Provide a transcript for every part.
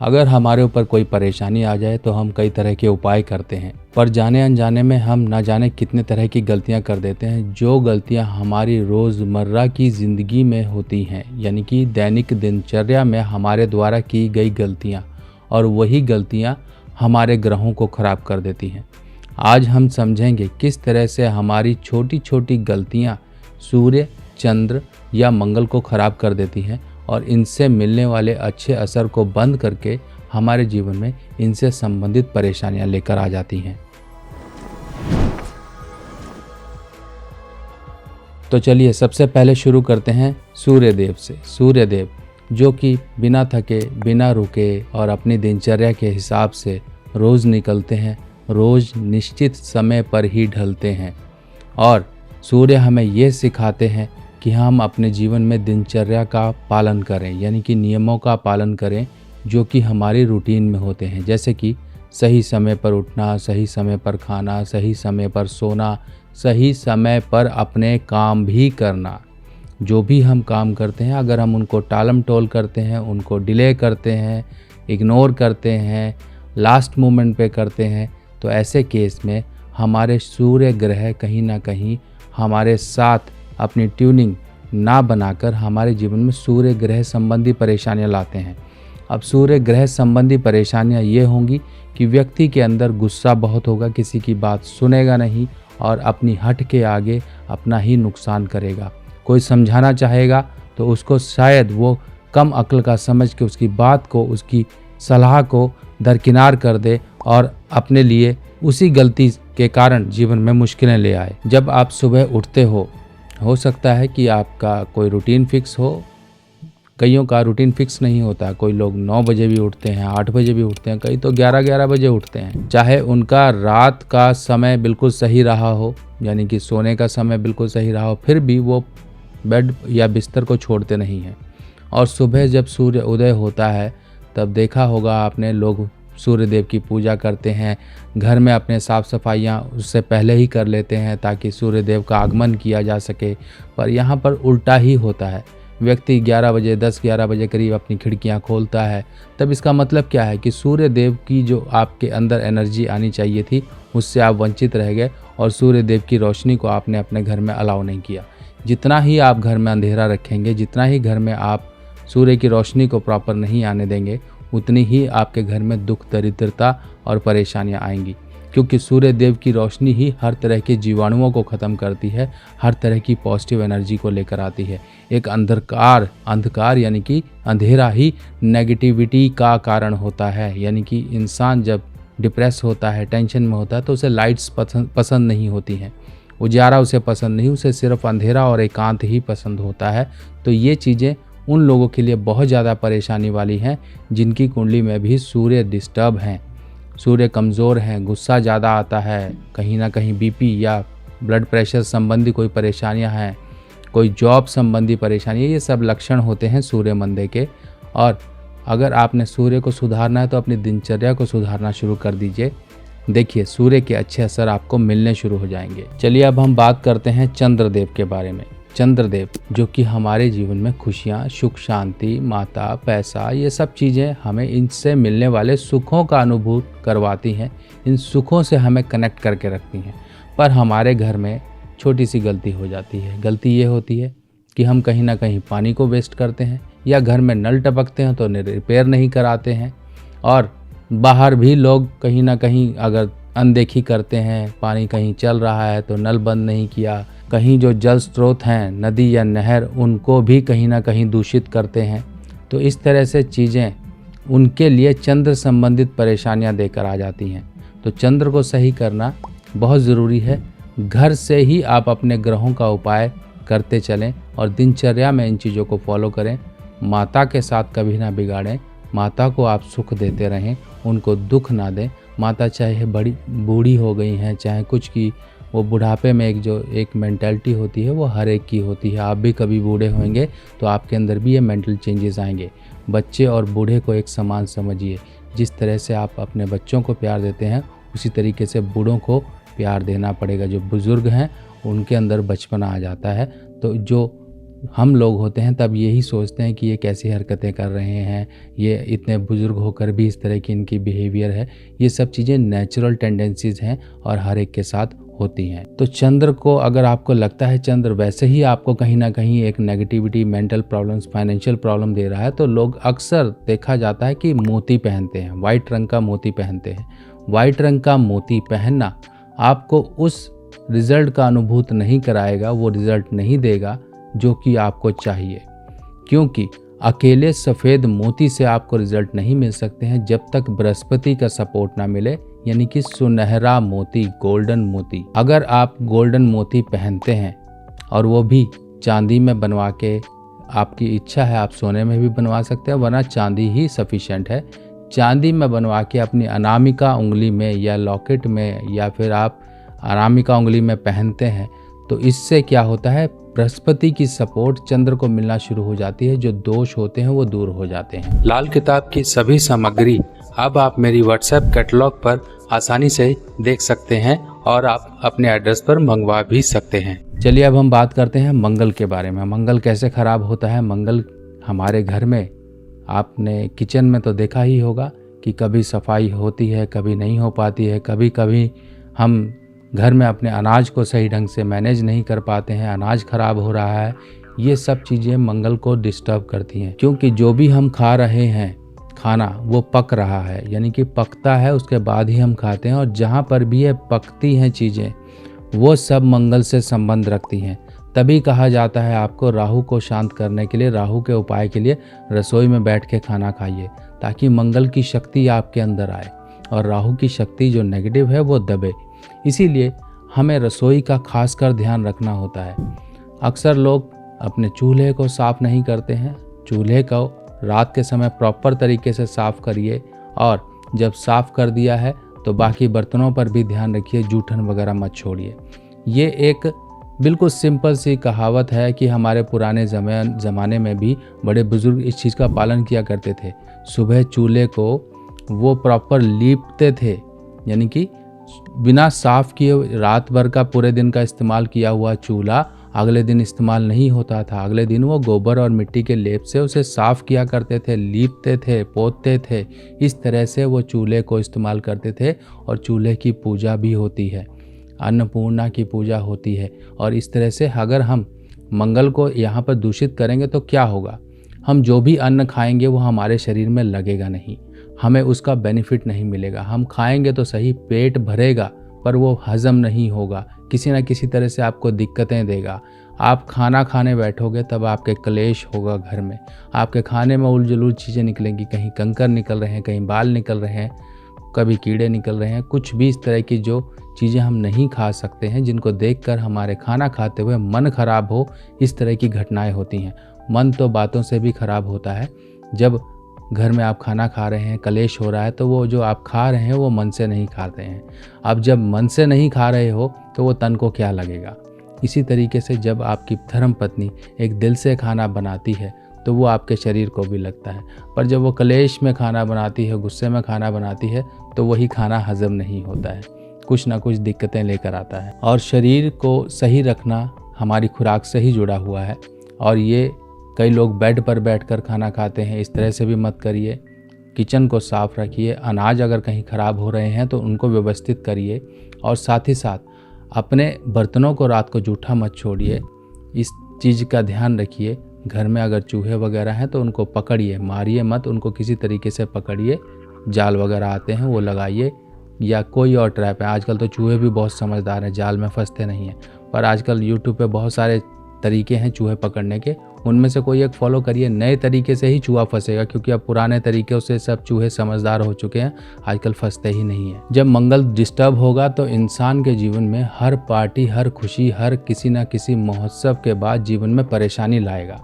अगर हमारे ऊपर कोई परेशानी आ जाए तो हम कई तरह के उपाय करते हैं, पर जाने अनजाने में हम ना जाने कितने तरह की गलतियां कर देते हैं, जो गलतियां हमारी रोज़मर्रा की ज़िंदगी में होती हैं, यानी कि दैनिक दिनचर्या में हमारे द्वारा की गई गलतियां, और वही गलतियां हमारे ग्रहों को ख़राब कर देती हैं। आज हम समझेंगे किस तरह से हमारी छोटी छोटी गलतियां सूर्य, चंद्र या मंगल को ख़राब कर देती हैं, और इनसे मिलने वाले अच्छे असर को बंद करके हमारे जीवन में इनसे संबंधित परेशानियां लेकर आ जाती हैं। तो चलिए सबसे पहले शुरू करते हैं सूर्यदेव से। सूर्यदेव जो कि बिना थके, बिना रुके और अपनी दिनचर्या के हिसाब से रोज़ निकलते हैं, रोज़ निश्चित समय पर ही ढलते हैं, और सूर्य हमें ये सिखाते हैं कि हम अपने जीवन में दिनचर्या का पालन करें, यानी कि नियमों का पालन करें जो कि हमारी रूटीन में होते हैं, जैसे कि सही समय पर उठना, सही समय पर खाना, सही समय पर सोना, सही समय पर अपने काम भी करना। जो भी हम काम करते हैं, अगर हम उनको टालम टोल करते हैं, उनको डिले करते हैं, इग्नोर करते हैं, लास्ट मोमेंट पे करते हैं, तो ऐसे केस में हमारे सूर्य ग्रह कहीं ना कहीं हमारे साथ अपनी ट्यूनिंग ना बनाकर हमारे जीवन में सूर्य ग्रह संबंधी परेशानियां लाते हैं। अब सूर्य ग्रह संबंधी परेशानियां ये होंगी कि व्यक्ति के अंदर गुस्सा बहुत होगा, किसी की बात सुनेगा नहीं और अपनी हट के आगे अपना ही नुकसान करेगा। कोई समझाना चाहेगा तो उसको शायद वो कम अक्ल का समझ के उसकी बात को, उसकी सलाह को दरकिनार कर दे और अपने लिए उसी गलती के कारण जीवन में मुश्किलें ले आए। जब आप सुबह उठते हो सकता है कि आपका कोई रूटीन फिक्स हो, कईयों का रूटीन फिक्स नहीं होता। कोई लोग 9 बजे भी उठते हैं, 8 बजे भी उठते हैं, कई तो 11-11 बजे उठते हैं। चाहे उनका रात का समय बिल्कुल सही रहा हो, यानी कि सोने का समय बिल्कुल सही रहा हो, फिर भी वो बेड या बिस्तर को छोड़ते नहीं हैं। और सुबह जब सूर्य उदय होता है तब देखा होगा आपने, लोग सूर्यदेव की पूजा करते हैं, घर में अपने साफ़ सफाइयाँ उससे पहले ही कर लेते हैं ताकि सूर्यदेव का आगमन किया जा सके। पर यहाँ पर उल्टा ही होता है। व्यक्ति 11 बजे, 10-11 बजे करीब अपनी खिड़कियाँ खोलता है, तब इसका मतलब क्या है कि सूर्यदेव की जो आपके अंदर एनर्जी आनी चाहिए थी उससे आप वंचित रह गए, और सूर्यदेव की रोशनी को आपने अपने घर में अलाउ नहीं किया। जितना ही आप घर में अंधेरा रखेंगे, जितना ही घर में आप सूर्य की रोशनी को प्रॉपर नहीं आने देंगे, उतनी ही आपके घर में दुख, दरिद्रता और परेशानियां आएंगी, क्योंकि सूर्य देव की रोशनी ही हर तरह के जीवाणुओं को ख़त्म करती है, हर तरह की पॉजिटिव एनर्जी को लेकर आती है। एक अंधकार यानी कि अंधेरा ही नेगेटिविटी का कारण होता है, यानी कि इंसान जब डिप्रेस होता है, टेंशन में होता है, तो उसे लाइट्स पसंद नहीं होती हैं, उजाला उसे पसंद नहीं, उसे सिर्फ अंधेरा और एकांत ही पसंद होता है। तो ये चीज़ें उन लोगों के लिए बहुत ज़्यादा परेशानी वाली हैं जिनकी कुंडली में भी सूर्य डिस्टर्ब हैं, सूर्य कमज़ोर हैं, गुस्सा ज़्यादा आता है, कहीं ना कहीं बीपी या ब्लड प्रेशर संबंधी कोई परेशानियां हैं, कोई जॉब संबंधी परेशानी, ये सब लक्षण होते हैं सूर्य मंदे के। और अगर आपने सूर्य को सुधारना है तो अपनी दिनचर्या को सुधारना शुरू कर दीजिए। देखिए सूर्य के अच्छे असर आपको मिलने शुरू हो जाएंगे। चलिए अब हम बात करते हैं चंद्रदेव के बारे में। चंद्रदेव जो कि हमारे जीवन में खुशियाँ, सुख, शांति, माता, पैसा, ये सब चीज़ें हमें इनसे मिलने वाले सुखों का अनुभूत करवाती हैं, इन सुखों से हमें कनेक्ट करके रखती हैं। पर हमारे घर में छोटी सी गलती हो जाती है। गलती ये होती है कि हम कहीं ना कहीं पानी को वेस्ट करते हैं, या घर में नल टपकते हैं तो रिपेयर नहीं कराते हैं, और बाहर भी लोग कहीं ना कहीं अगर अनदेखी करते हैं, पानी कहीं चल रहा है तो नल बंद नहीं किया, कहीं जो जल स्रोत हैं, नदी या नहर, उनको भी कहीं ना कहीं दूषित करते हैं। तो इस तरह से चीज़ें उनके लिए चंद्र संबंधित परेशानियां देकर आ जाती हैं। तो चंद्र को सही करना बहुत ज़रूरी है। घर से ही आप अपने ग्रहों का उपाय करते चलें और दिनचर्या में इन चीज़ों को फॉलो करें। माता के साथ कभी ना बिगाड़ें, माता को आप सुख देते रहें, उनको दुख ना दें। माता चाहे बड़ी बूढ़ी हो गई हैं, चाहे कुछ की, वो बुढ़ापे में एक मेंटालिटी होती है, वो हर एक की होती है। आप भी कभी बूढ़े होंगे तो आपके अंदर भी ये मेंटल चेंजेस आएंगे। बच्चे और बूढ़े को एक समान समझिए। जिस तरह से आप अपने बच्चों को प्यार देते हैं, उसी तरीके से बूढ़ों को प्यार देना पड़ेगा। जो बुज़ुर्ग हैं उनके अंदर बचपना आ जाता है, तो जो हम लोग होते हैं तब यही सोचते हैं कि ये कैसी हरकतें कर रहे हैं, ये इतने बुज़ुर्ग होकर भी इस तरह की इनकी बिहेवियर है। ये सब चीज़ें नेचुरल टेंडेंसीज़ हैं और हर एक के साथ होती हैं। तो चंद्र को अगर आपको लगता है चंद्र वैसे ही आपको कहीं ना कहीं एक negativity, mental problems, financial problem दे रहा है, तो लोग अक्सर देखा जाता है कि मोती पहनते हैं, वाइट रंग का मोती पहनते हैं। वाइट रंग का मोती पहनना आपको उस रिज़ल्ट का अनुभूत नहीं कराएगा, वो रिज़ल्ट नहीं देगा जो कि आपको चाहिए, क्योंकि अकेले सफ़ेद मोती से आपको रिज़ल्ट नहीं मिल सकते हैं जब तक बृहस्पति का सपोर्ट ना मिले, यानी कि सुनहरा मोती, गोल्डन मोती। अगर आप गोल्डन मोती पहनते हैं और वो भी चांदी में बनवा के, आपकी इच्छा है आप सोने में भी बनवा सकते हैं, वरना चांदी ही सफिशेंट है। चांदी में बनवा के अपनी अनामिका उंगली में या लॉकेट में या फिर आप अनामिका उंगली में पहनते हैं, तो इससे क्या होता है, बृहस्पति की सपोर्ट चंद्र को मिलना शुरू हो जाती है, जो दोष होते हैं वो दूर हो जाते हैं। लाल किताब की सभी सामग्री अब आप मेरी व्हाट्सएप कैटलॉग पर आसानी से देख सकते हैं और आप अपने एड्रेस पर मंगवा भी सकते हैं। चलिए अब हम बात करते हैं मंगल के बारे में। मंगल कैसे खराब होता है। मंगल हमारे घर में, आपने किचन में तो देखा ही होगा कि कभी सफाई होती है, कभी नहीं हो पाती है, कभी कभी हम घर में अपने अनाज को सही ढंग से मैनेज नहीं कर पाते हैं, अनाज खराब हो रहा है। ये सब चीज़ें मंगल को डिस्टर्ब करती हैं, क्योंकि जो भी हम खा रहे हैं खाना वो पक रहा है, यानी कि पकता है उसके बाद ही हम खाते हैं, और जहाँ पर भी ये पकती हैं चीज़ें वो सब मंगल से संबंध रखती हैं। तभी कहा जाता है आपको राहु को शांत करने के लिए, राहु के उपाय के लिए रसोई में बैठ के खाना खाइए, ताकि मंगल की शक्ति आपके अंदर आए और राहु की शक्ति जो नेगेटिव है वो दबे। इसीलिए हमें रसोई का खासकर ध्यान रखना होता है। अक्सर लोग अपने चूल्हे को साफ़ नहीं करते हैं। चूल्हे को रात के समय प्रॉपर तरीके से साफ़ करिए, और जब साफ़ कर दिया है तो बाकी बर्तनों पर भी ध्यान रखिए, जूठन वगैरह मत छोड़िए। ये एक बिल्कुल सिंपल सी कहावत है कि हमारे पुराने ज़माने में भी बड़े बुज़ुर्ग इस चीज़ का पालन किया करते थे। सुबह चूल्हे को वो प्रॉपर लीपते थे, यानी कि बिना साफ़ किए रात भर का पूरे दिन का इस्तेमाल किया हुआ चूल्हा अगले दिन इस्तेमाल नहीं होता था। अगले दिन वो गोबर और मिट्टी के लेप से उसे साफ़ किया करते थे, लीपते थे, पोतते थे। इस तरह से वो चूल्हे को इस्तेमाल करते थे, और चूल्हे की पूजा भी होती है, अन्नपूर्णा की पूजा होती है। और इस तरह से अगर हम मंगल को यहाँ पर दूषित करेंगे तो क्या होगा, हम जो भी अन्न खाएंगे वो हमारे शरीर में लगेगा नहीं, हमें उसका बेनिफिट नहीं मिलेगा। हम खाएंगे तो सही, पेट भरेगा, पर वो हज़म नहीं होगा, किसी न किसी तरह से आपको दिक्कतें देगा। आप खाना खाने बैठोगे तब आपके क्लेश होगा घर में, आपके खाने में उलझुल चीज़ें निकलेंगी, कहीं कंकर निकल रहे हैं, कहीं बाल निकल रहे हैं, कभी कीड़े निकल रहे हैं, कुछ भी इस तरह की जो चीज़ें हम नहीं खा सकते हैं, जिनको देखकर हमारे खाना खाते हुए मन खराब हो, इस तरह की घटनाएं होती हैं। मन तो बातों से भी खराब होता है। जब घर में आप खाना खा रहे हैं, कलेश हो रहा है, तो वो जो आप खा रहे हैं वो मन से नहीं खाते हैं। अब जब मन से नहीं खा रहे हो तो वो तन को क्या लगेगा। इसी तरीके से जब आपकी धर्मपत्नी एक दिल से खाना बनाती है तो वो आपके शरीर को भी लगता है, पर जब वो कलेश में खाना बनाती है, गुस्से में खाना बनाती है, तो वही खाना हजम नहीं होता है, कुछ ना कुछ दिक्कतें लेकर आता है। और शरीर को सही रखना हमारी खुराक से ही जुड़ा हुआ है। और ये कई लोग बेड पर बैठकर खाना खाते हैं, इस तरह से भी मत करिए। किचन को साफ़ रखिए, अनाज अगर कहीं ख़राब हो रहे हैं तो उनको व्यवस्थित करिए, और साथ ही साथ अपने बर्तनों को रात को जूठा मत छोड़िए। इस चीज़ का ध्यान रखिए। घर में अगर चूहे वगैरह हैं तो उनको पकड़िए, मारिए मत, उनको किसी तरीके से पकड़िए। जाल वगैरह आते हैं वो लगाइए, या कोई और ट्रैप है। आजकल तो चूहे भी बहुत समझदार हैं, जाल में फंसते नहीं हैं, पर आजकल यूट्यूब पे बहुत सारे तरीके हैं चूहे पकड़ने के, उनमें से कोई एक फॉलो करिए। नए तरीके से ही चूहा फंसेगा, क्योंकि अब पुराने तरीके से सब चूहे समझदार हो चुके हैं, आजकल फंसते ही नहीं हैं। जब मंगल डिस्टर्ब होगा तो इंसान के जीवन में हर पार्टी, हर खुशी, हर किसी न किसी महोत्सव के बाद जीवन में परेशानी लाएगा।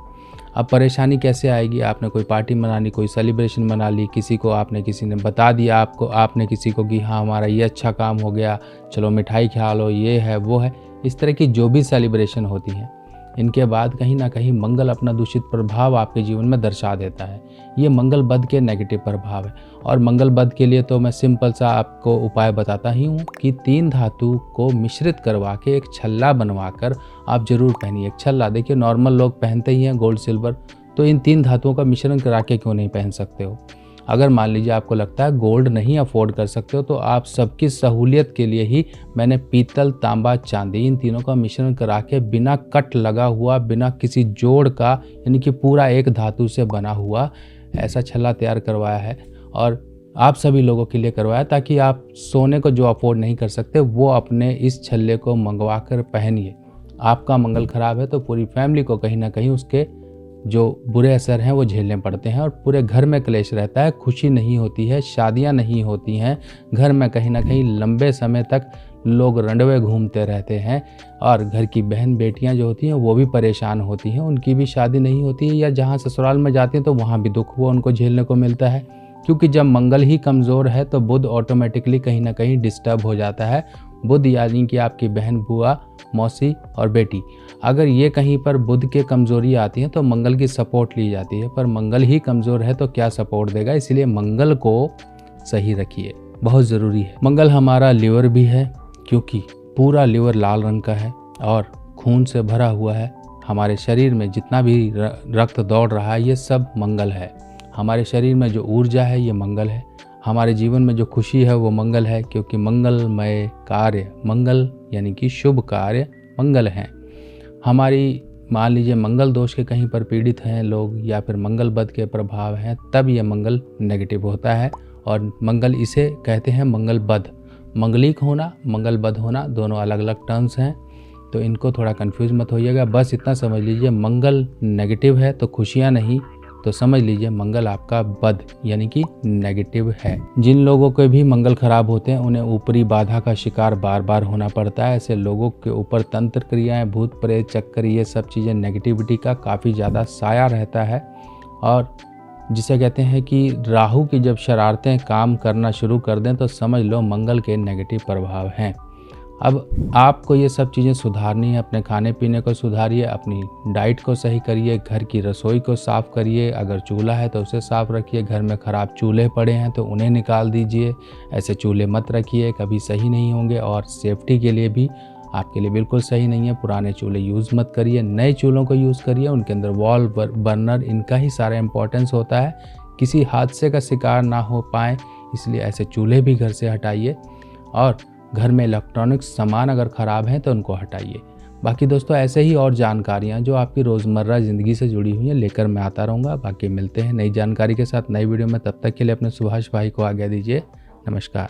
अब परेशानी कैसे आएगी, आपने कोई पार्टी मना ली, कोई सेलिब्रेशन मना ली, किसी ने बता दिया आपने किसी को कि हाँ हमारा ये अच्छा काम हो गया, चलो मिठाई खा लो, ये है वो है। इस तरह की जो भी सेलिब्रेशन होती हैं, इनके बाद कहीं ना कहीं मंगल अपना दूषित प्रभाव आपके जीवन में दर्शा देता है। ये मंगल बध के नेगेटिव प्रभाव है। और मंगल बध के लिए तो मैं सिंपल सा आपको उपाय बताता ही हूँ कि 3 धातु को मिश्रित करवा के एक छल्ला बनवा कर आप जरूर पहनिए। एक छल्ला, देखिए नॉर्मल लोग पहनते ही हैं गोल्ड सिल्वर, तो इन 3 धातुओं का मिश्रण करा के क्यों नहीं पहन सकते हो। अगर मान लीजिए आपको लगता है गोल्ड नहीं अफोर्ड कर सकते हो तो आप सबकी सहूलियत के लिए ही मैंने पीतल, तांबा, चांदी इन तीनों का मिश्रण करा के बिना कट लगा हुआ, बिना किसी जोड़ का, यानी कि पूरा एक धातु से बना हुआ ऐसा छल्ला तैयार करवाया है। और आप सभी लोगों के लिए करवाया ताकि आप सोने को जो अफोर्ड नहीं कर सकते वो अपने इस छल्ले को मंगवा कर पहनिए। आपका मंगल खराब है तो पूरी फैमिली को कहीं ना कहीं उसके जो बुरे असर हैं वो झेलने पड़ते हैं और पूरे घर में क्लेश रहता है, खुशी नहीं होती है, शादियां नहीं होती हैं, घर में कहीं ना कहीं लंबे समय तक लोग रंडवे घूमते रहते हैं और घर की बहन बेटियां जो होती हैं वो भी परेशान होती हैं, उनकी भी शादी नहीं होती है या जहां ससुराल में जाती हैं तो वहां भी दुख वो उनको झेलने को मिलता है। क्योंकि जब मंगल ही कमज़ोर है तो बुध ऑटोमेटिकली कहीं ना कहीं डिस्टर्ब हो जाता है। बुध यानी कि आपकी बहन, बुआ, मौसी और बेटी, अगर ये कहीं पर बुध के कमज़ोरी आती है तो मंगल की सपोर्ट ली जाती है, पर मंगल ही कमज़ोर है तो क्या सपोर्ट देगा। इसलिए मंगल को सही रखिए, बहुत ज़रूरी है। मंगल हमारा लिवर भी है क्योंकि पूरा लिवर लाल रंग का है और खून से भरा हुआ है। हमारे शरीर में जितना भी रक्त दौड़ रहा है ये सब मंगल है। हमारे शरीर में जो ऊर्जा है ये मंगल है। हमारे जीवन में जो खुशी है वो मंगल है, क्योंकि मंगलमय कार्य, मंगल यानी कि शुभ कार्य मंगल हैं। हमारी मान लीजिए मंगल दोष के कहीं पर पीड़ित हैं लोग या फिर मंगल बध के प्रभाव हैं, तब ये मंगल नेगेटिव होता है और मंगल इसे कहते हैं मंगल बध। मंगलिक होना, मंगल बध होना दोनों अलग अलग टर्म्स हैं, तो इनको थोड़ा कंफ्यूज मत होइएगा। बस इतना समझ लीजिए मंगल नेगेटिव है तो खुशियाँ नहीं, तो समझ लीजिए मंगल आपका बध यानी कि नेगेटिव है। जिन लोगों के भी मंगल खराब होते हैं उन्हें ऊपरी बाधा का शिकार बार बार होना पड़ता है। ऐसे लोगों के ऊपर तंत्र क्रियाएं, भूत प्रेत, चक्कर, ये सब चीज़ें नेगेटिविटी का काफ़ी ज़्यादा साया रहता है। और जिसे कहते हैं कि राहु की जब शरारतें काम करना शुरू कर दें तो समझ लो मंगल के नेगेटिव प्रभाव हैं। अब आपको ये सब चीज़ें सुधारनी है। अपने खाने पीने को सुधारिए, अपनी डाइट को सही करिए, घर की रसोई को साफ़ करिए, अगर चूल्हा है तो उसे साफ़ रखिए, घर में ख़राब चूल्हे पड़े हैं तो उन्हें निकाल दीजिए। ऐसे चूल्हे मत रखिए, कभी सही नहीं होंगे और सेफ्टी के लिए भी आपके लिए बिल्कुल सही नहीं है। पुराने चूल्हे यूज़ मत करिए, नए चूल्हों को यूज़ करिए, उनके अंदर वॉल बर्नर इनका ही सारा इम्पोर्टेंस होता है, किसी हादसे का शिकार ना हो पाए, इसलिए ऐसे चूल्हे भी घर से हटाइए। और घर में इलेक्ट्रॉनिक्स सामान अगर ख़राब हैं तो उनको हटाइए। बाकी दोस्तों ऐसे ही और जानकारियाँ जो आपकी रोज़मर्रा ज़िंदगी से जुड़ी हुई हैं लेकर मैं आता रहूँगा। बाकी मिलते हैं नई जानकारी के साथ नई वीडियो में, तब तक के लिए अपने सुभाष भाई को आज्ञा दीजिए। नमस्कार।